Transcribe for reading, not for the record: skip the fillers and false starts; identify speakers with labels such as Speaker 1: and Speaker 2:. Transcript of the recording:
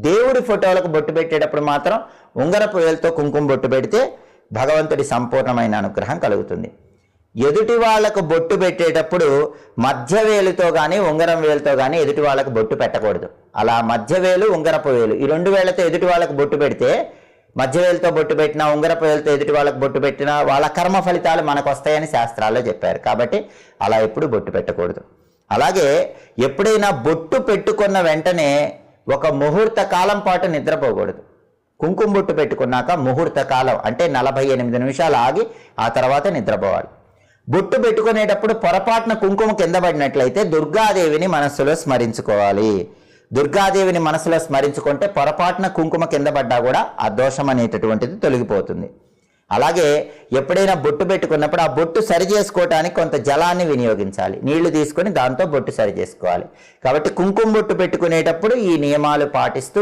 Speaker 1: దేవుడి ఫోటోలకు బొట్టు పెట్టేటప్పుడు మాత్రం ఉంగరపు వేలుతో కుంకుమ బొట్టు పెడితే భగవంతుడి సంపూర్ణమైన అనుగ్రహం కలుగుతుంది. ఎదుటి వాళ్లకు బొట్టు పెట్టేటప్పుడు మధ్య వేలుతో కానీ ఉంగరం వేలుతో కానీ ఎదుటి వాళ్ళకు బొట్టు పెట్టకూడదు. అలా మధ్య వేలు ఉంగరపు వేలు ఈ రెండు వేళ్లతో ఎదుటి వాళ్ళకు బొట్టు పెడితే, మధ్య వేలుతో బొట్టు పెట్టినా ఉంగరపు వేలుతో ఎదుటి వాళ్ళకు బొట్టు పెట్టినా వాళ్ళ కర్మ ఫలితాలు మనకు వస్తాయని శాస్త్రాల్లో చెప్పారు. కాబట్టి అలా ఎప్పుడు బొట్టు పెట్టకూడదు. అలాగే ఎప్పుడైనా బొట్టు పెట్టుకున్న వెంటనే ఒక ముహూర్త కాలం పాటు నిద్రపోకూడదు. కుంకుమ బొట్టు పెట్టుకున్నాక ముహూర్త కాలం అంటే 48 నిమిషాలు ఆగి ఆ తర్వాత నిద్రపోవాలి. బొట్టు పెట్టుకునేటప్పుడు పొరపాటున కుంకుమ కింద పడినట్లయితే దుర్గాదేవిని మనస్సులో స్మరించుకోవాలి. దుర్గాదేవిని మనసులో స్మరించుకుంటే పొరపాటున కుంకుమ కింద పడ్డా కూడా ఆ దోషం అనేటటువంటిది తొలగిపోతుంది. అలాగే ఎప్పుడైనా బొట్టు పెట్టుకున్నప్పుడు ఆ బొట్టు సరి చేసుకోవటానికి కొంత జలాన్ని వినియోగించాలి. నీళ్లు తీసుకొని దాంతో బొట్టు సరి చేసుకోవాలి. కాబట్టి కుంకుమ బొట్టు పెట్టుకునేటప్పుడు ఈ నియమాలు పాటిస్తూ